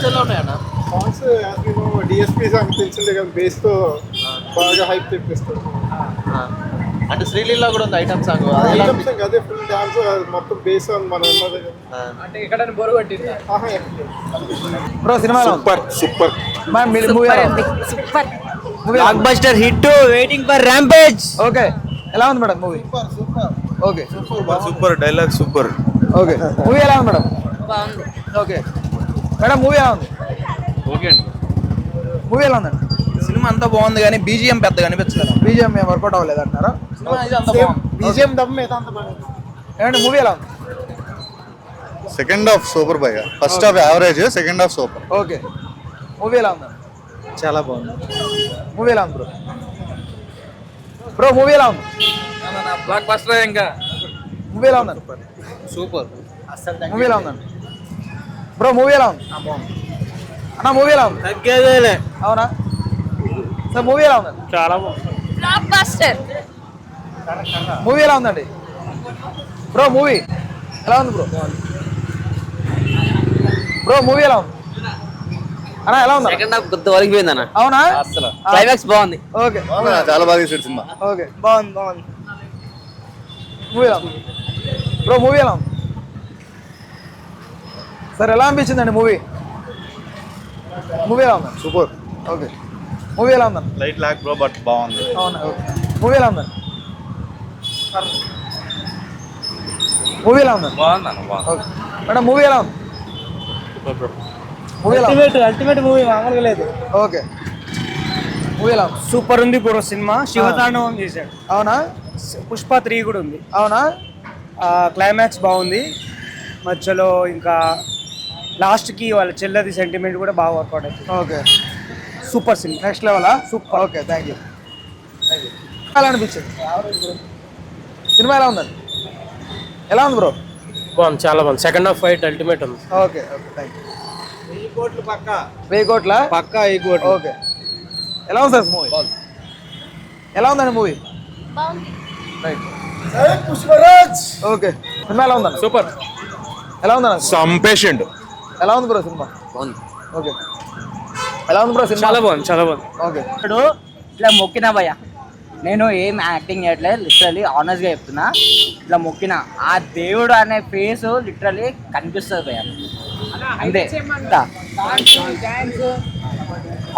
Songs ఎలా ఉన్నాయన్న? Songs DSP song తెలిసిందే కదా, బేస్ తో బాగా హైప్ తెప్పిస్తారు. అంటే శ్రీలీల కూడా ఉంది ఐటమ్ సాంగ్, ఐటమ్ సాంగ్ అదే ఫుల్ డాన్స్, మొత్తం బేస్ ఆన్ మన ఉన్నది కదా. అంటే ఇక్కడ బోరు కొట్టిందా? బ్రో సినిమా super super super blockbuster hit, waiting for rampage. Okay, ఎలా ఉంది madam movie? Okay super dialogue super. Okay, movie ఎలా ఉంది మేడం? బాగుంది. ఓకే మేడం, మూవీ ఎలా ఉంది? ఓకే అండి. మూవీ ఎలా ఉందండి? సినిమా అంతా బాగుంది కానీ బీజిఎం పెద్దగా అనిపించలేదు. బీజిఎం ఏం వర్కౌట్ అవ్వలేదు అంటున్నారా? బీజిఎం దమ్ మీద అంత బాగా. ఏమండి మూవీ ఎలా ఉంది? సెకండ్ హాఫ్ సూపర్ భయ్య. First half average, second half super. Okay, movie ఎలా ఉంది? చాలా బాగుంది. మూవీ ఎలా ఉంది బ్రో? బ్రో మూవీ ఎలా ఉంది? బ్లాక్ బస్టర్ ఇంకా మూవీ ఎలా ఉందండి? సూపర్. మూవీ ఎలా ఉందండి బ్రో? మూవీ ఎలా ఉంది అన్న? మూవీ ఎలా ఉంది? తగ్గేదేలే. అవునా సార్, మూవీ ఎలా ఉందండి? చాలా బాగుంది. Block buster. మూవీ ఎలా ఉందండి బ్రో? మూవీ ఎలా ఉంది బ్రో? బ్రో మూవీ ఎలా ఉంది అన్న? ఎలా ఉంది? సెకండ్ హాఫ్ కొత్త వలిగిపోయింది అన్న. అవునా? అసలు క్లైమాక్స్ బాగుంది. ఓకే చాలా బాగా తీసాడు సినిమా. ఓకే, బాగుంది. మూవీ ఎలా ఉంది బ్రో? మూవీ ఎలా ఉంది సార్? ఎలా అనిపించిందండి మూవీ? మూవీ ఎలా ఉందండి? సూపర్. ఓకే, మూవీ ఎలా ఉందండి? లైట్ లాక్ బ్రో బట్ బాగుంది. అవునా? ఓకే, మూవీ ఎలా ఉందండి? మూవీ ఎలా ఉందండి? ఓకే మేడం, మూవీ ఎలా ఉంది? మూవీ ఎలా ఉంది? అల్టిమేట్ మూవీ మామూలుగా లేదు. ఓకే, మూవీ ఎలా ఉంది? సూపర్ ఉంది బ్రో. సినిమా శివతాండవం చేశాడు. అవునా? పుష్ప 3 కూడా ఉంది. అవునా? క్లైమాక్స్ బాగుంది. మధ్యలో ఇంకా లాస్ట్కి వాళ్ళ చెల్లది సెంటిమెంట్ కూడా బాగా వర్కౌట్ అవుతుంది. ఓకే, సూపర్ సినిమా. నెక్స్ట్ లెవెలా? సూపర్. Okay, thank you. ఎలా అనిపించింది సినిమా? ఎలా ఉందండి? ఎలా ఉంది బ్రో? బాగుంది, చాలా బాగుంది. సెకండ్ హాఫ్ ఫైట్ అల్టిమేట్ ఉంది. Okay okay, thank you. 1000 కోట్లు పక్కా. 1000 కోట్ల పక్కా 1 కోటి. ఓకే, ఎలా ఉంది సార్ మూవీ? ఎలా ఉందండి movie? Right. Pushparaj. Okay, cinema ఎలా ఉందండి? సూపర్. ఎలా ఉందన్న? Some patient. ఎలా ఉంది బ్రో సినిమా? బాగుంది. ఓకే, ఎలా ఉంది బ్రో సినిమా? చాలా బాగుంది, చాలా బాగుంది. ఓకే, ఇప్పుడు ఇట్లా మొక్కినా భయ్య, నేను ఏం యాక్టింగ్ చేయట్లేదు, లిటరలీ ఆనెస్ట్గా చెప్తున్నా. ఇట్లా మొక్కిన ఆ దేవుడు అనే ఫేస్ లిటరలీ కనిపిస్తుంది భయ్య, అంతే.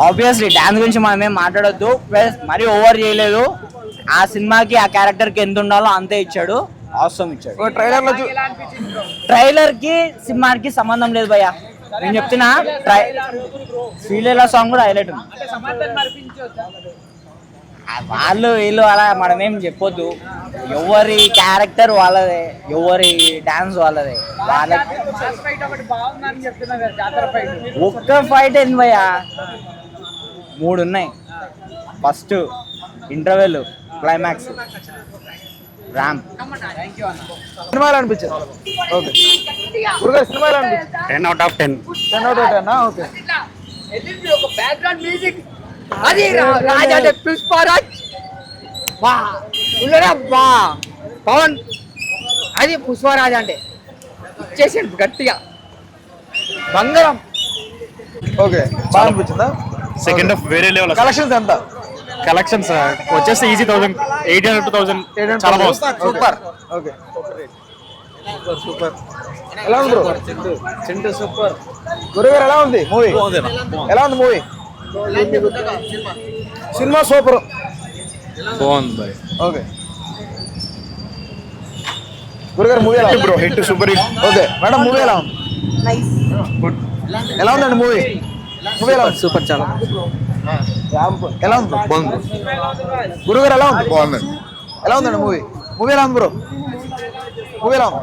ఆబ్వియస్లీ డ్యాన్స్ గురించి మనం ఏం మాట్లాడొద్దు, ప్లస్ మరీ ఓవర్ చేయలేదు. ఆ సినిమాకి ఆ క్యారెక్టర్కి ఎంత ఉండాలో అంతే ఇచ్చాడు, అవసరం ఇచ్చాడు. ట్రైలర్ లో ట్రైలర్ కి సినిమాకి సంబంధం లేదు భయ్య, నేను చెప్తున్నా. శ్రీలీల సాంగ్ కూడా హైలైట్ ఉంది. వాళ్ళు వీళ్ళు అలా మనం ఏం చెప్పొద్దు. ఎవరి క్యారెక్టర్ వాళ్ళదే, ఎవరి డాన్స్ వాళ్ళదే. వాళ్ళకి ఒక్క ఫైట్ ఏంది భయ్య, 3 ఉన్నాయి. First interval, climax, ramp. Cinema ఎలా అనిపించింది? ఓకే, గురుగారు సినిమా ఎలా అనిపించింది? 10 out of 10. 10 out of 10. Okay, అది రాజా అంటే పుష్పరాజ్ బా పవన్, అది పుష్పరాజ్ అంటే ఇచ్చేసాడు గట్టిగా, బంగారం. ఓకే, బాగా అనిపించిందా? సెకండ్ హాఫ్ వేరే లెవెల్. కలెక్షన్స్ ఎంత? కలెక్షన్స్ వచ్చేసి ఈజీ 1800 to 2000. చాలా బాగుంది. సూపర్. Okay, super. ఎలా ఉంది బ్రో? చింటూ సూపర్. గురుగారు ఎలా ఉంది మూవీ? ఎలా ఉంది మూవీ? Cinema super. బాగుంది. ఓకే, గురుగారు మూవీ ఎలా ఉంది? Bro hit super hit. Okay madam, movie ఎలా ఉంది? గుడ్. ఎలా ఉందండి మూవీ? మూవీ ఎలా ఉంది? సూపర్, చాలా ఎలా ఉంది? బాగుంది. గురుగారు ఎలా ఉంది? బాగుంది. ఎలా ఉందండి మూవీ? మూవీ ఎలా ఉంది బ్రో? మూవీ ఎలా ఉంది?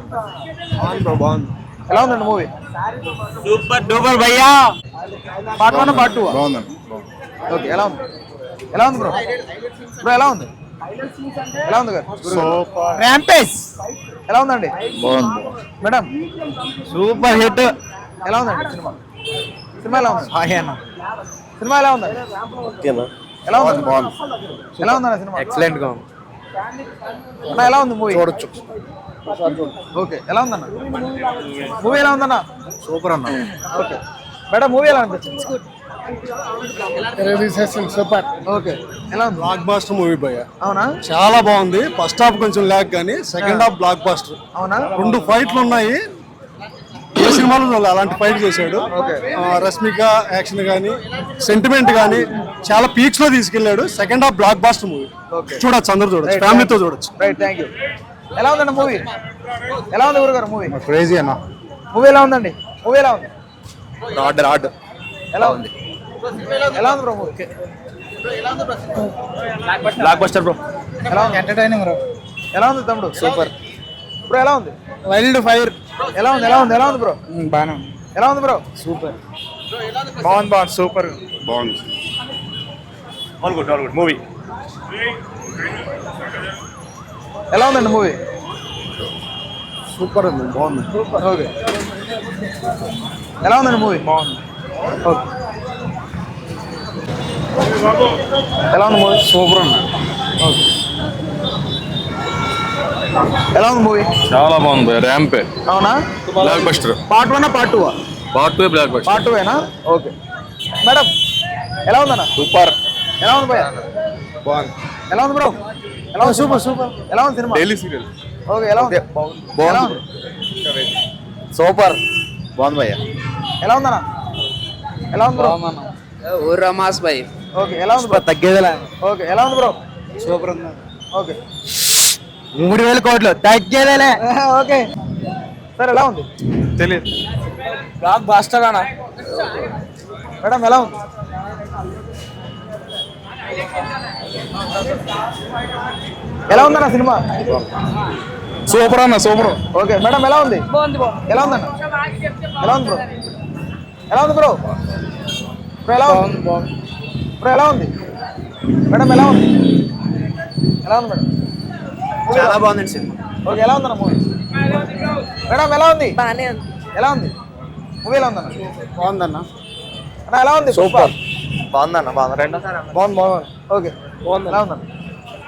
బాగుంది. ఎలా ఉందండి మూవీ? సూపర్ డూపర్ భయ్యా. Part 1 part 2? బాగుందండి. ఓకే, ఎలా ఉంది? ఎలా ఉంది బ్రో? బ్రో ఎలా ఉంది? ఎలా ఉంది గారు? సూపర్. ర్యాంపేజ్ ఎలా ఉందండి బాగుంది. మేడం? Super hit. ఎలా ఉందండి సినిమా? సినిమా ఎలా ఉంది? సినిమా ఎలా ఉందండి? ఎలా ఉంది? బాగుంది. ఎలా ఉందన్న సినిమా? ఎక్సలెంట్ గా ఉంది. అన్న ఎలా ఉంది మూవీ? చూడొచ్చు. ఓకే, ఎలా ఉందన్న మూవీ? ఎలా ఉందన్న? సూపర్ అన్న. ఓకే, మేడం మూవీ ఎలా అనిపించింది? సూపర్. ఓకే, ఎలా ఉంది? బ్లాక్ బాస్టర్ మూవీ భయ్య, అవునా? చాలా బాగుంది. ఫస్ట్ హాఫ్ కొంచెం ల్యాగ్ కానీ సెకండ్ హాఫ్ బ్లాక్ బాస్టర్. అవునా? 2 ఫైట్లు ఉన్నాయి. ఏ సినిమాలో చూడాలి అలాంటి ఫైట్ చేశాడు. రష్మిక యాక్షన్ కానీ సెంటిమెంట్ కానీ చాలా పీక్స్ లో తీసుకెళ్లాడు. Second half blockbuster movie. చూడొచ్చు, అందరూ చూడొచ్చు, ఫ్యామిలీతో చూడొచ్చు. Right, thank you. ఎలా ఉందండి మూవీ? ఎలా ఉంది గురుగారు మూవీ? క్రేజీ అన్న. మూవీ ఎలా ఉందండి? మూవీ ఎలా ఉంది? రాడ్ ఎలా ఉంది? ఎలా ఉంది bro movie? Block buster bro. ఎలా ఉంది? Entertaining bro. ఎలా ఉంది తమ్ముడు? Super bro. ఎలా ఉంది? Wild fire. ఎలా ఉంది? ఎలా ఉంది? ఎలా ఉంది బ్రో? బాగా ఎలా ఉంది బ్రో? సూపర్. బాగుంది సూపర్. బాగుంది. All good movie. ఎలా ఉందండి మూవీ? సూపర్ ఉంది, బాగుంది. ఓకే. ఎలా ఉందండి మూవీ? బాగుంది. ఓకే. ఎలా ఉంది మూవీ? సూపర్ అన్న. ఓకే. ఎలా ఉంది మూవీ? చాలా బాగుంది. ర్యాంపే అవునా? Blockbuster. Part 1 part 2? Part 2 blockbuster. Part 2ఏనా? ఓకే. మేడం ఎలా ఉందన్న? సూపర్. ఎలా ఉంది భయ్య? బాగుంది. ఎలా ఉంది బ్రో? ఎలా ఉంది? Super super. ఎలా ఉంది సినిమా? Daily serial. ఓకే. ఎలా ఉంది? ఎలా ఉంది? సూపర్ బాగుంది భయ్య. ఎలా ఉందన్న? ఎలా ఉంది బ్రో? రమాస్ భాయ్. ఓకే. ఎలా ఉంది బ్రో? తగ్గేదిలే. ఓకే. ఎలా ఉంది బ్రో? సూపర్ ఉంది. ఓకే. 3000 కోట్లు తగ్గేదేలే. ఓకే. సార్ ఎలా ఉంది? తెలియదు. బ్లాక్ బాస్టర్ అన్న. మేడం ఎలా ఉంది? ఎలా ఉందన్న సినిమా? సూపర్ అన్న, సూపర్. ఓకే. మేడం ఎలా ఉంది? ఎలా ఉందన్న? ఎలా ఉంది బ్రో? ఎలా ఉంది బ్రో? బ్రో ఎలా ఉంది? బ్రో ఎలా ఉంది? మేడం ఎలా ఉంది? ఎలా ఉంది మేడం? చాలా బాగుందండి సినిమా. ఓకే. ఎలా ఉందన్న మూవీ? మేడం ఎలా ఉంది? బాగానే ఉంది. ఎలా ఉంది మూవీ? ఎలా ఉందన్న? బాగుందన్న. అన్న ఎలా ఉంది? సూపర్ బాగుందన్న. బాగుంది. రెండోసారి బాగుంది బాగుంది. ఓకే. ఎలా ఉందన్న?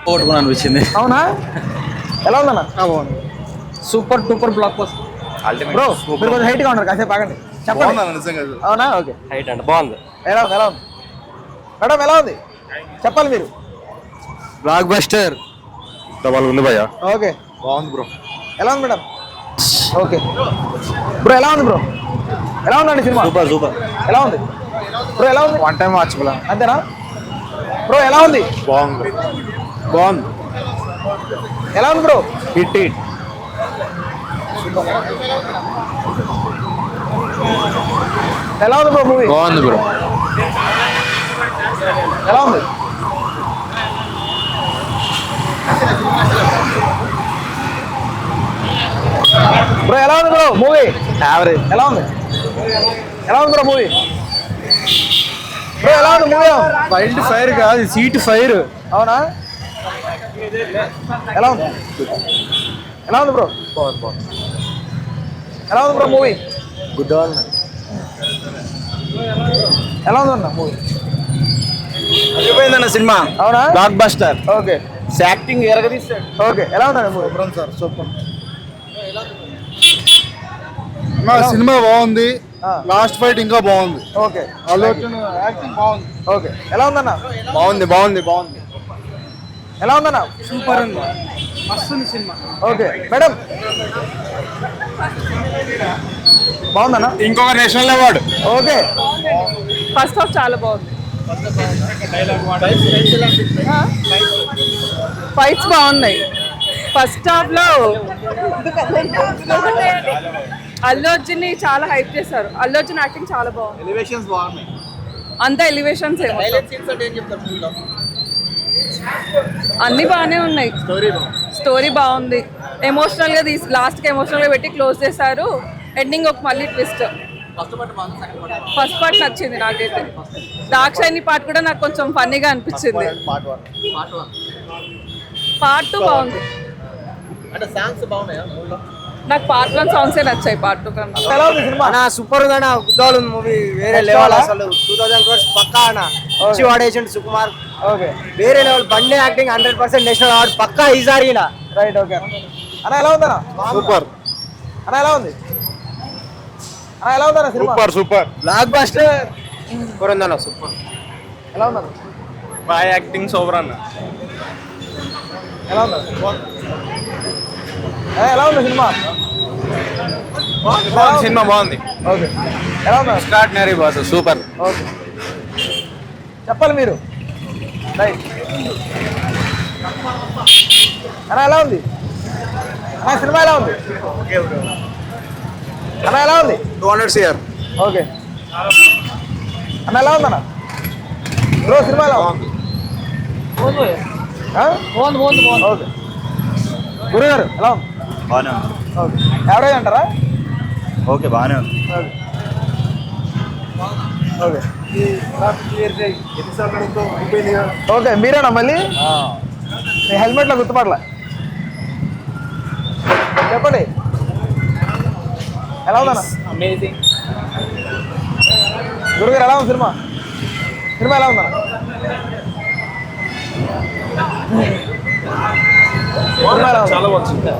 కొట్టుకుని అనిపించింది. అవునా? ఎలా ఉందన్న? బాగుంది. Super duper blockbuster. Bro మీరు కొంచెం హైట్గా ఉన్నారు, కాసేపు ఆగండి. చెప్పండి. బాగుందన్న నిజంగా. అవునా? ఓకే. హైట్ అండి బాగుంది. ఎలా ఉంది? ఎలా ఉంది మేడం? ఎలా ఉంది చెప్పాలి మీరు. బ్లాక్ బస్టర్ డబల్ ఉంది భయ్య. ఓకే. బాగుంది బ్రో. ఎలా ఉంది మేడం? ఓకే. బ్రో ఎలా ఉంది బ్రో? ఎలా ఉందండి సినిమా? Super super. ఎలా ఉంది బ్రో? ఎలా ఉంది? One time watchable. అంతేనా బ్రో? ఎలా ఉంది? బాగుంది. బాగుంది. ఎలా ఉంది బ్రో? Hit hit. ఎలా ఉంది బ్రో మూవీ? బాగుంది బ్రో. ఎలా ఉంది? బ్రో ఎలా ఉంది బ్రో మూవీ? యావరేజ్. ఎలా ఉంది? ఎలా ఉంది బ్రో మూవీ? బ్రో ఎలా ఉంది మూవీ? వైల్డ్ ఫైర్ కాదు, సీట్ ఫైర్. అవునా? ఎలా ఉంది? ఎలా ఉంది బ్రో? ఎలా ఉంది బ్రో మూవీ? గుడ్ వాళ్ళు. ఎలా ఉంది అన్న మూవీ? అయిపోయిందన్న సినిమా. అవునా? Blockbuster. ఓకే. యాక్టింగ్ ఎరగదీస్తాడు. ఓకే. ఎలా ఉందండి మూవీ? Sir super. సినిమా బాగుంది. లాస్ట్ ఫైట్ ఇంకా బాగుంది. ఓకే. అల్లు అర్జున్ యాక్టింగ్ బాగుంది. ఓకే. ఎలా ఉందన్న? బాగుంది. బాగుంది. బాగుంది. ఎలా ఉందన్న? సూపర్ ఉంది. మస్తుంది సినిమా. ఓకే. మేడం బాగుందన్న? ఇంకొక national award. Okay. First half చాలా బాగుంది. ఫైట్స్ బాగున్నాయి. ఫస్ట్ హాఫ్ లో అల్లు అర్జున్ ని చాలా హైప్ చేశారు. అల్లు అర్జున్ యాక్టింగ్ చాలా బాగుంది. ఎలివేషన్స్ బాగున్నాయి. అంతా ఎలివేషన్స్ హైలైట్ సీన్స్ అంటే ఏం చెప్తారు మూవీలో? అన్ని బాగానే ఉన్నాయి. స్టోరీ బాగుంది. ఎమోషనల్ గా లాస్ట్ కి ఎమోషనల్ గా పెట్టి క్లోజ్ చేశారు. ఎండింగ్ ఒక మళ్ళీ ట్విస్ట్. ఫస్ట్ పార్ట్ నచ్చింది నాకైతే. దాక్షాయిని పార్ట్ కూడా నాకు కొంచెం ఫన్నీగా అనిపించింది. పార్ట్ 2 బాగుంది. అంటే సాంగ్స్ బాగున్నాయా మూవీలో? నాకు పార్ట్ 1 సాంగ్సే నచ్చాయి పార్ట్ 2 కన్నా. ఎలా ఉంది సినిమా? సూపర్ గా గుద్దాలు మూవీ వేరే లెవెల్. అసలు 2000 crores పక్కా అన్న. పిచ్చి వాడేసిండు సుకుమార్. ఓకే. వేరే లెవెల్. బండి యాక్టింగ్ 100% నేషనల్ అవార్డు పక్కా ఈసారి. రైట్. ఓకే. అన్న ఎలా ఉందన్న? సూపర్. అన్న ఎలా ఉంది? ఎలా ఉందన్న cinema? Super block buster. Super ఉందన్న, సూపర్. ఎలా ఉందన్న? బాయ్ యాక్టింగ్ సూపర్ అన్న. ఎలా ఉందన్న? ఎలా ఉంది సినిమా? సినిమా బాగుంది. ఓకే. ఎలా ఉందన్న? Extraordinary boss, super. ఓకే, చెప్పాలి మీరు. రైట్ అన్న, ఎలా ఉంది అన్న సినిమా? ఎలా ఉంది అన్న? ఎలా ఉంది? 200 CR. ఓకే అన్న, ఎలా ఉందన్న బ్రో సినిమా? ఎలా ఉంది? ఓకే. గురుగారు ఎలా ఉంది? బాగానే ఉంది. ఓకే, యావరేజ్ అంటారా? ఓకే, బాగానే ఉంది. ఓకే ఎన్నిసార్లు అయిపోయింది కదా. ఓకే, మీరేనా మళ్ళీ? మీ హెల్మెట్లో గుర్తుపడలే. చెప్పండి, ఎలా ఉందన్న? అమేజింగ్. గురుగారు ఎలా ఉంది సినిమా? సినిమా ఎలా ఉందన్న? చాలా బాగుంది.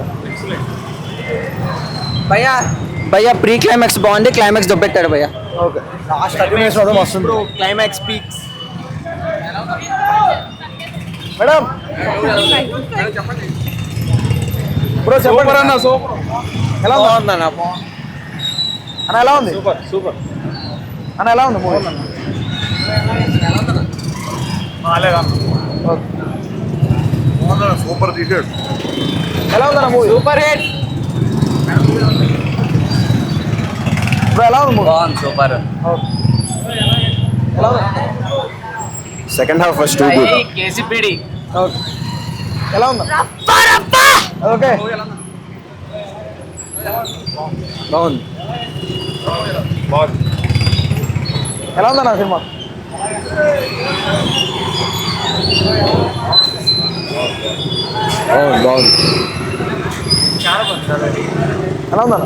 భయ్యా ప్రీ క్లైమాక్స్ బాగుంది, క్లైమాక్స్ దొబ్బెట్టాడు భయ్యా. ఓకే, లాస్ట్ 30 minutes వద్ద వస్తుంది. Climax peaks. మేడం బ్రో చెప్పండి అన్న సూపర్. ఎలా ఉంది బాగుందన్న. అన్న? ఎలా ఉంది సూపర్. అన్న? ఎలా ఉంది మూవీ? ఓకే, సూపర్ తీసాడు. ఎలా ఉందన్న మూవీ? Super hit. బ్రో ఎలా ఉంది మూవీ? బాగుంది, సూపర్. ఓకే, ఎలా ఉంది? Second half first too good. KCPD. Okay, ఎలా ఉందా? ఓకే, బాగుంది. ఎలా ఉందన్న సినిమా? బాగుంది. ఎలా ఉందన్న?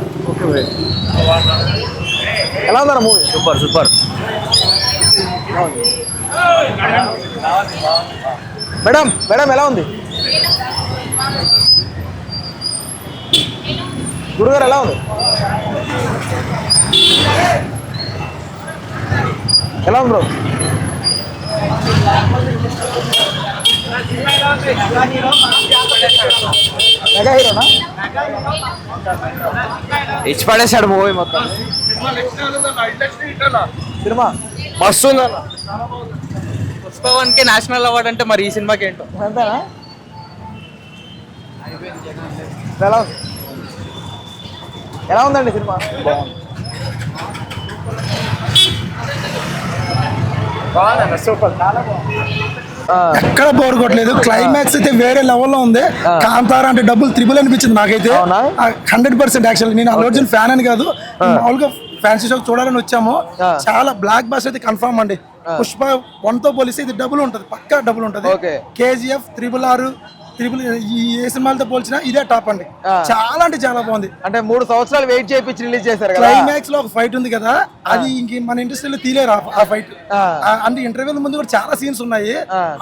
ఎలా ఉందన్న మూవీ? సూపర్. మేడం ఎలా ఉంది? గురుగారు ఎలా ఉంది? ఎలా ఉంది బ్రో? మెగా హీరోనా? ఇచ్చి పడేశాడు మూవీ మొత్తం. సినిమా మస్తు ఉందన్న. పుష్ప1కి నేషనల్ అవార్డ్ అంటే మరి ఈ సినిమాకి ఏంటో. అంతేనా? ఎలా ఉంది? ఎలా ఉందండి సినిమా? బాగుందన్న, సూపర్. ఎక్కడ బోర్ కొట్టలేదు. క్లైమాక్స్ అయితే వేరే లెవెల్లో ఉంది. కాంతారా అంటే డబ్బుల్ త్రిబుల్ అనిపించింది నాకైతే. అవునా? 100% యాక్చువల్లీ నేను అల్లు అర్జున్ ఫ్యాన్ అని కాదు, మామూలుగా ఫ్యాన్సీ షోకి చూడాలని వచ్చాము. చాలా బ్లాక్ బాస్ అయితే కన్ఫర్మ్ అండి. పుష్ప 1 తో పోలిస్తే ఇది డబుల్ ఉంటుంది, పక్కా డబుల్ ఉంటుంది. KGF, RRR, ఈ ఏ సినిమాలతో పోల్చినా ఇదే టాప్ అండి. చాలా అంటే చాలా బాగుంది. అంటే 3 సంవత్సరాలు వెయిట్ చేయించి రిలీజ్ చేశారు కదా. క్లైమాక్స్ లో ఒక ఫైట్ ఉంది కదా, అది ఇంక మన ఇండస్ట్రీలో తీలేరు ఆ ఫైట్. అంటే ఇంటర్వ్యూల ముందు కూడా చాలా సీన్స్ ఉన్నాయి.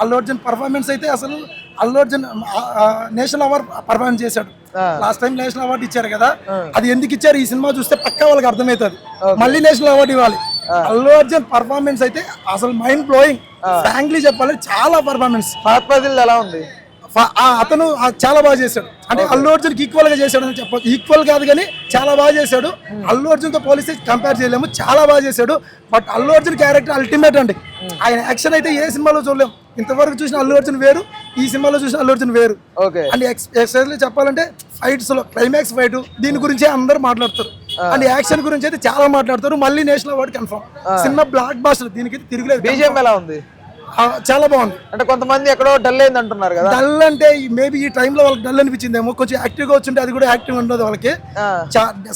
అల్లు అర్జున్ పర్ఫార్మెన్స్ అయితే అసలు Allu Arjun national award performance చేశాడు. లాస్ట్ టైం నేషనల్ అవార్డు ఇచ్చారు కదా, అది ఎందుకు ఇచ్చారు ఈ సినిమా చూస్తే పక్కా వాళ్ళకి అర్థమవుతుంది. మళ్ళీ నేషనల్ అవార్డు ఇవ్వాలి. అల్లు అర్జున్ పర్ఫార్మెన్స్ అయితే అసలు మైండ్ బ్లోయింగ్. ఫ్రాంక్లీ చెప్పాలి, చాలా పర్ఫార్మెన్స్. ఎలా ఉంది? అతను చాలా బాగా చేశాడు. అంటే అల్లు అర్జున్కి ఈక్వల్ గా చేశాడు అని చెప్పొచ్చు. ఈక్వల్ కాదు కానీ చాలా బాగా చేశాడు. అల్లు అర్జున్ తో పోలిస్తే కంపేర్ చేయలేము, చాలా బాగా చేశాడు. But Allu Arjun character ultimate అండి. ఆయన యాక్షన్ అయితే ఏ సినిమాలో చూడలేము. ఇంతవరకు చూసిన అల్లు అర్జున్ వేరు, ఈ సినిమాలో చూసిన అల్లు అర్జున్ వేరు. అండ్ ఎక్స్ప్రెస్లీ చెప్పాలంటే ఫైట్స్ లో క్లైమాక్స్ ఫైట్ దీని గురించే అందరూ మాట్లాడతారు. అండ్ యాక్షన్ గురించి అయితే చాలా మాట్లాడతారు. మళ్ళీ national award confirm. Cinema blockbuster, దీనికి తిరగలేదు. బీజిఎం ఎలా ఉంది? చాలా బాగుంది. అంటే కొంతమంది ఎక్కడో డల్ అయింది అంటున్నారు కదా. డల్ అంటే మేబీ ఈ టైంలో వాళ్ళకి డల్ అనిపించిందేమో. కొంచెం యాక్టివ్ గా వచ్చింటే అది కూడా యాక్టివ్ ఉండదు వాళ్ళకి.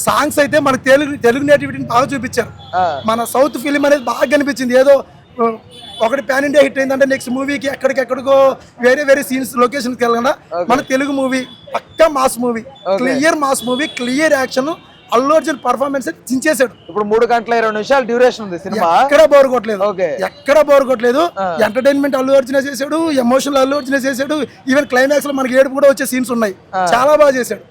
సాంగ్స్ అయితే మనకి తెలుగు నేటివిటీని బాగా చూపించారు. మన సౌత్ ఫిలిం అనేది బాగా కనిపించింది. ఏదో ఒకటి పాన్ ఇండియా హిట్ అయిందంటే నెక్స్ట్ మూవీకి ఎక్కడికెక్కడికో వేరే సీన్స్ లొకేషన్కి వెళ్ళకుండా మన తెలుగు మూవీ పక్కా mass movie, clear mass movie, clear action. Allu Arjun performance చించేశాడు. ఇప్పుడు 3 గంటల 20 నిమిషాలు డ్యూరేషన్ ఉంది సినిమా. ఎక్కడ బోర్ కొట్టలేదు. ఎంటర్టైన్మెంట్ అల్లు అర్జున్ చేశాడు, ఎమోషనల్ అల్లు అర్జున్ చేశాడు. ఈవెన్ క్లైమాక్స్ లో మనకి ఏడుపు కూడా వచ్చే సీన్స్ ఉన్నాయి. చాలా బాగా చేశాడు.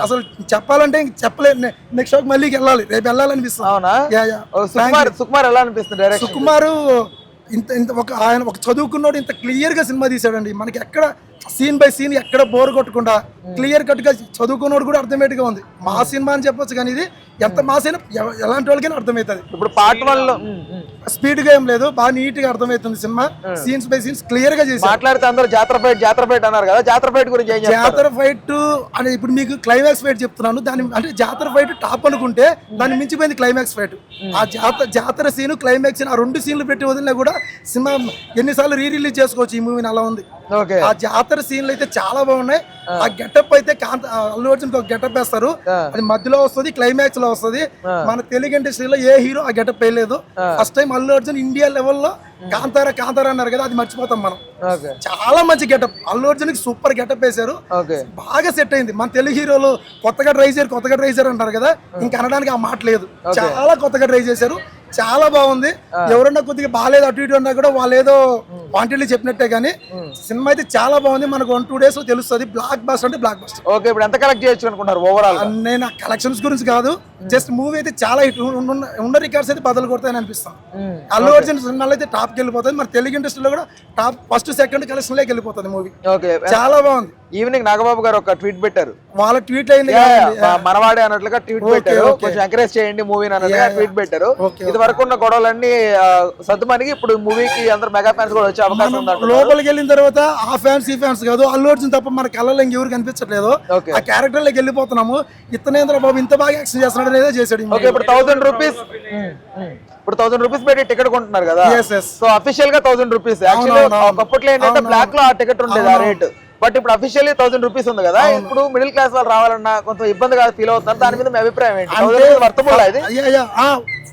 అసలు చెప్పాలంటే ఇంక చెప్పలేదు. నెక్స్ట్ షోకి మళ్ళీ వెళ్ళాలి, రేపు వెళ్ళాలనిపిస్తుంది. అవునా? Yeah, yeah. సుకుమార్ ఎలా అనిపిస్తుంది డైరెక్షన్? సుకుమారు ఇంత ఆయన ఒక చదువుకున్నోడు ఇంత క్లియర్ గా సినిమా తీసాడండి. మనకి ఎక్కడ సీన్ బై సీన్ ఎక్కడ బోర్ కొట్టకుండా క్లియర్ కట్ గా చదువుకున్నోడు కూడా అర్థమయ్యేట్టుగా ఉంది. మా సినిమా అని చెప్పొచ్చు, కానీ ఇది ఎంత మా సినిమా ఎలాంటి వాళ్ళకైనా అర్థమవుతుంది. ఇప్పుడు పార్ట్ 1 లో స్పీడ్ గా ఏం లేదు, బాగా నీట్ గా అర్థమవుతుంది cinema. Scenes by scenes clear గా చేసి మాట్లాడితే అందరూ జాతర ఫైట్ అన్నారు కదా, జాతర ఫైట్ గురించి ఏం చెప్తారు? జాతర ఫైట్ అని ఇప్పుడు మీకు క్లైమాక్స్ ఫైట్ చెప్తున్నాను. దాని అంటే జాతర ఫైట్ టాప్ అనుకుంటే దాన్ని మించిపోయింది క్లైమాక్స్ ఫైట్. ఆ జాతర సీన్ క్లైమాక్స్ సీన్ ఆ 2 సీన్లు పెట్టి వదిలినా కూడా సినిమా ఎన్నిసార్లు రిలీజ్ చేసుకోవచ్చు ఈ మూవీని, అలా ఉంది. ఆ జాతర సీన్లు అయితే చాలా బాగున్నాయి. ఆ గెటప్ అయితే అల్లు అర్జున్ ఒక గెటప్ వేస్తారు, అది మధ్యలో వస్తుంది, క్లైమాక్స్ లో వస్తుంది. మన తెలుగు ఇండస్ట్రీలో ఏ హీరో ఆ గెటప్ వేయలేదు. First time Allu Arjun India లెవెల్లో కాంతారా అన్నారు కదా, అది మర్చిపోతాం మనం. చాలా మంచి గెటప్, అల్లు అర్జున్ కి సూపర్ గెటప్ వేశారు, బాగా సెట్ అయింది. మన తెలుగు హీరోలు కొత్తగా ట్రై చేశారు అంటారు కదా, ఇంకా అనడానికి ఆ మాట లేదు. చాలా కొత్తగా ట్రై చేశారు, చాలా బాగుంది. ఎవరన్నా కొద్దిగా బాగాలేదు అటు ఇటు అన్నా కూడా వాళ్ళు ఏదో క్వాంటిటీ చెప్పినట్టే, కానీ సినిమా అయితే చాలా బాగుంది. మనకు 1-2 days లో తెలుస్తుంది. బ్లాక్ బస్టర్ అంటే బ్లాక్ బస్టర్. ఓకే, ఇప్పుడు ఎంత కలెక్ట్ చేయొచ్చు అనుకుంటారు ఓవరాల్? నేను కలెక్షన్స్ గురించి కాదు, జస్ట్ మూవీ అయితే చాలా హిట్. ఉన్న రికార్డ్స్ అయితే బదులు కొడతాయని అనిపిస్తాను. అల్లు అర్జున్ సినిమాలో అయితే టాప్ కి వెళ్ళిపోతుంది. మన తెలుగు ఇండస్ట్రీలో కూడా టాప్ ఫస్ట్ సెకండ్ కలెక్షన్ లోకి వెళ్ళిపోతుంది మూవీ. ఓకే, చాలా బాగుంది. ఈవినింగ్ నాగబాబు గారు ఒక ట్వీట్ పెట్టారు, వాళ్ళ ట్వీట్ అయింది మనవాడే అన్నట్లుగా ట్వీట్ పెట్టారు. కొంచెం ఎంకరేజ్ చేయండి మూవీని అన్నట్లుగా ట్వీట్ పెట్టారు. ఇది వరకు ఉన్న గొడవలన్నీ సర్దుమణిగి ఇప్పుడు మూవీకి అందరు మెగా ఫ్యాన్స్ కూడా వచ్చే అవకాశం ఉంది. లోపలికి వెళ్ళిన తర్వాత ఆ ఫ్యాన్స్ ఈ ఫ్యాన్స్ కాదు, అల్లు అర్జున్ తప్ప మన కళ్ళలో ఇంకెవరు కనిపించట్లేదు. ఆ క్యారెక్టర్ లోకి వెళ్ళిపోతున్నాము. ఇతనేంద్ర బాబు ఇంత బాగా యాక్షన్ చేస్తున్నాడు అనేదే చేశాడు. ఇప్పుడు 1000 రూపీస్ ఇప్పుడు 1000 రూపీస్ పెట్టి టికెట్ కొంటున్నారు కదా, సో అఫీషియల్ గా 1000 రూపీస్. యాక్చువల్లీ ఒకప్పట్లో ఏంటంటే బ్లాక్ లో ఆ టికెట్ ఉండేది ఆ రేట్, బట్ ఇప్పుడు అఫీషియల్లీ 1000 రూపీస్ ఉంది కదా. ఇప్పుడు మిడిల్ క్లాస్ వాళ్ళు రావాలన్నా కొంచెం ఇబ్బందిగా ఫీల్ అవుతున్నారు. దాని మీద మీ అభిప్రాయం ఏంటి? వర్తబుల్ అది?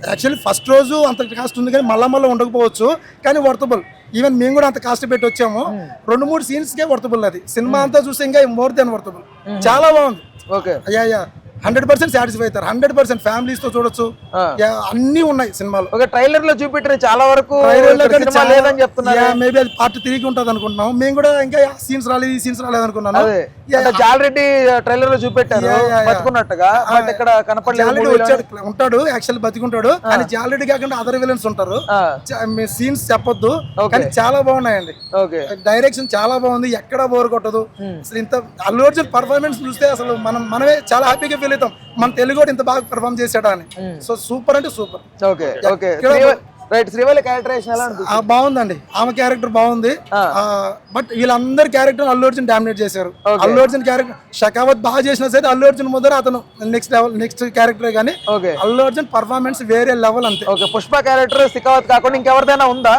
యాక్చువల్లీ ఫస్ట్ రోజు అంత కాస్ట్ ఉంది, కానీ మళ్ళా ఉండకపోవచ్చు, కానీ వర్తబుల్. ఈవెన్ మేము కూడా అంత కాస్ట్ పెట్టి వచ్చాము. 2-3 సీన్స్ కే వర్తబుల్. అది సినిమా అంతా చూసి ఇంకా మోర్ దెన్ వర్తబుల్. చాలా బాగుంది. ఓకే, 100% సాటిస్ఫై అవుతారు. 100% ఫ్యామిలీస్ తో చూడొచ్చు, అన్ని ఉన్నాయి సినిమాలో. ఒక ట్రైలర్ లో చూపెట్టిన చాలా వరకు లేదని చెప్తున్నారు. మేబీ అది పార్ట్ 3 ఉంటుంది అనుకుంటున్నాం. మేము కూడా ఇంకా సీన్స్ రాలేదు, ఈ సీన్స్ రాలేదు అనుకున్నాను. జాలరెడ్డి ట్రైలర్ లో చూపెట్టారు బతుకున్నట్టుగా, బట్ ఇక్కడ కనపడలేదు. ఉంటాడు యాక్చువల్ బతికుంటాడు, కానీ జాలరెడ్డి కాకుండా అదర్ విలన్స్ ఉంటారు. సీన్స్ చెప్పొద్దు, కానీ చాలా బాగున్నాయండి. డైరెక్షన్ చాలా బాగుంది, ఎక్కడ బోర్ కొట్టదు. అసలు ఇంత అల్లు అర్జున్ పర్ఫార్మెన్స్ చూస్తే అసలు మనమే చాలా హ్యాపీగా ఫీల్ అవుతాం, మన తెలుగు కూడా ఇంత బాగా పర్ఫార్మ్ చేశాడా అని. సో సూపర్ అంటే సూపర్. శ్రీవల్లి క్యారెక్టరేషన్ ఎలా అనిపిస్తుంది? బాగుందండి, ఆమె క్యారెక్టర్ బాగుంది. బట్ వీళ్ళందరి క్యారెక్టర్ అల్లు అర్జున్ డామినేట్ చేశారు. అల్లు అర్జున్ క్యారెక్టర్ షకావత్ బాగా చేసిన సరే అల్లు అర్జున్ ముందర అతను నెక్స్ట్ క్యారెక్టర్, కానీ అల్లు అర్జున్ పర్ఫార్మెన్స్ వేరే లెవెల్ అంతే. పుష్ప క్యారెక్టర్ షకావత్ కాకుండా ఇంకెవరిదైనా ఉందా?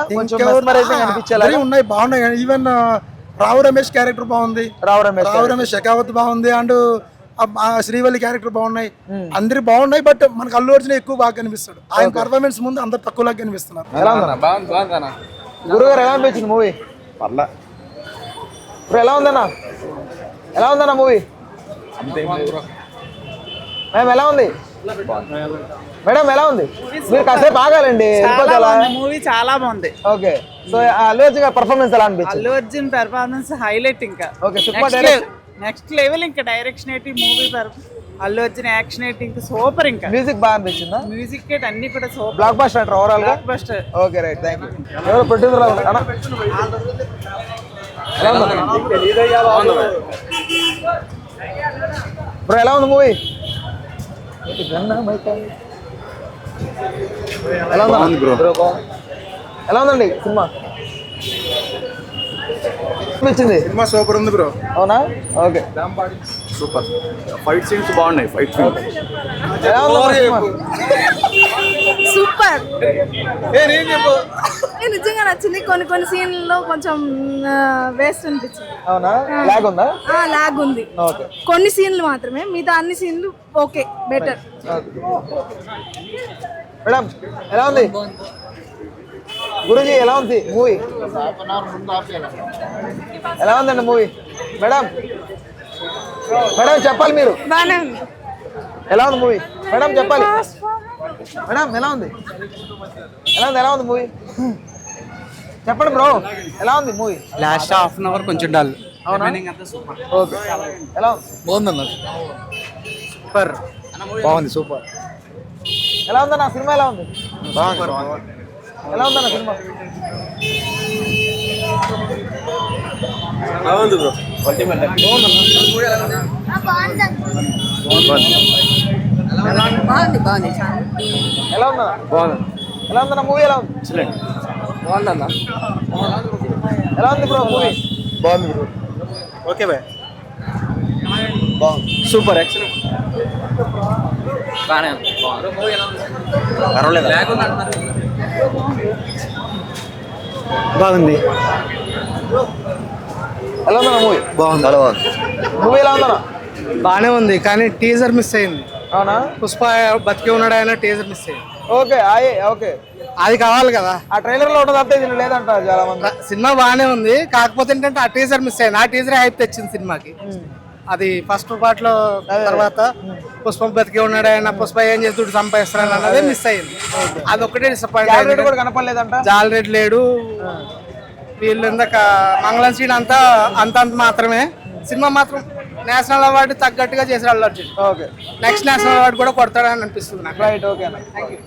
ఉన్నాయి, బాగున్నాయి. ఈవెన్ రావు రమేష్ క్యారెక్టర్ బాగుంది, రావు రమేష్ షకావత్ బాగుంది, అండ్ శ్రీవల్లి క్యారెక్టర్ బాగున్నాయి. అందరు బాగున్నాయి, బట్ మనకు అల్లు అర్జున్ ఎక్కువ బాగా కనిపిస్తాడు. ఆయన పర్ఫార్మెన్స్ ముందు అందరు తక్కువలాగా కనిపిస్తున్నారు. గురుగారు ఎలా అనిపించింది మూవీ? పర్లా. ఇప్పుడు ఎలా ఉందన్నా మూవీ? మేడం ఎలా ఉంది? మేడం ఎలా ఉంది? మీరు కాసేపు ఆగాలండి. మూవీ చాలా బాగుంది. Okay, so Allu Arjun performance ఎలా అనిపించింది? Allu Arjun performance highlight. ఇంకా నెక్స్ట్ లెవెల్. ఇంకా డైరెక్షన్ ఏంటి, మూవీ అల్లు అర్జున్ యాక్షన్ ఏంటి ఇంకా సూపర్. ఇంకా మ్యూజిక్ బాగా అనిపించిందా? మ్యూజిక్ అన్ని కూడా సూపర్. బ్లాక్ బస్టర్ అంటారు ఓవరాల్ గా? Buster. Okay, right, thank you. ఎవరు ప్రొడ్యూసర్? బ్రో ఎలా ఉంది మూవీ? ఎలా ఉందండి సినిమా? అనిపించింది? సినిమా సూపర్ ఉంది బ్రో. అవునా? Okay, super. ఫైట్ సీన్స్ బాగున్నాయి. Fight super. నిజంగా నచ్చింది. కొన్ని సీన్లలో కొంచెం వేస్ట్ అనిపించింది. అవునా? లాగ్ ఉందా? లాగ్ ఉంది. కొన్ని సీన్లు మాత్రమే, మిగతా అన్ని సీన్లు ఓకే, బెటర్. మేడం ఎలా ఉంది? గురుజీ ఎలా ఉంది మూవీ? ఎలా ఉందండి మూవీ? మేడం చెప్పాలి మీరు. ఎలా ఉంది మూవీ? మేడం చెప్పాలి. మేడం ఎలా ఉంది మూవీ? చెప్పండి బ్రో, ఎలా ఉంది movie? Last half an hour కొంచెం డల్. అవునా ఓకే ఎలా బాగుందన్న సూపర్ బాగుంది సూపర్ ఎలా ఉందన్న సినిమా ఎలా ఉంది ఎలా ఉందన్న సినిమా బాగుంది బ్రో ఎలా ఉందన్న ఎలా ఉందన్న మూవీ ఎలా ఉంది బాగుందన్న ఎలా ఉంది బ్రో మూవీ బాగుంది బ్రో ఓకే బాయ్ బాగుంది సూపర్ ఎక్సలెంట్ బాగానే ఉంది పర్వాలేదు బాగుంది. ఎలా ఉందన్న మూవీ బాగుంది చాలా బాగుంది మూవీ ఎలా ఉందన్న బాగానే ఉంది కానీ టీజర్ మిస్ అయింది. అవునా పుష్ప బతికి ఉన్నాడు ఆయన టీజర్ మిస్ అయింది. ఓకే ఓకే అది కావాలి కదా. ఆ ట్రైలర్ లో ఉంటుంది తప్ప ఇది లేదంట చాలా మంది. సినిమా బాగానే ఉంది కాకపోతే ఏంటంటే ఆ టీజర్ మిస్ అయింది. ఆ టీజర్ హైప్ తెచ్చింది సినిమాకి. అది ఫస్ట్ పార్ట్ లో తర్వాత పుష్ప బతికి ఉన్నాడు ఆయన పుష్ప ఏం చేస్తుడు సంపాదిస్తాడు అన్నదే మిస్ అయింది. అదొక్కటే డిసప్పాయింట్. కూడా కనపడలేదంట. జాలరెడ్డి లేడు వీళ్ళు ఇందాక మంగళం సీన్ అంతా అంత మాత్రమే. సినిమా మాత్రం నేషనల్ అవార్డు తగ్గట్టుగా చేశారు Allu Arjun. Okay next national award కూడా కొడతాడని అనిపిస్తుంది నాకు. రైట్ ఓకే అన్న థ్యాంక్ యూ.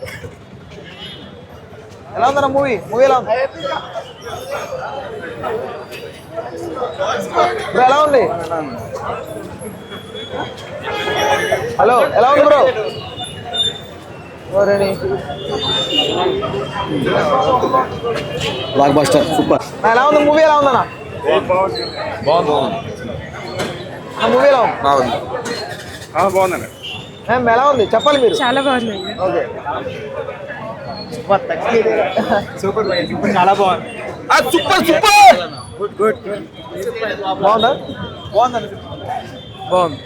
ఎలా ఉందన్న మూవీ ఎలా ఉంది బ్రో ఎలా ఉంది హలో ఎలా ఉంది బ్రో బ్లాక్ బస్టర్ సూపర్ ఎలా ఉంది మూవీ ఎలా ఉందన్న మూవీ ఎలా ఉంది బాగుందండి. ఎలా ఉంది చెప్పాలి మీరు. చాలా బాగుంది. ఓకే సూపర్ చాలా బాగుంది. సూపర్ గుడ్ బాగుందా బాగుందండి బాగుంది.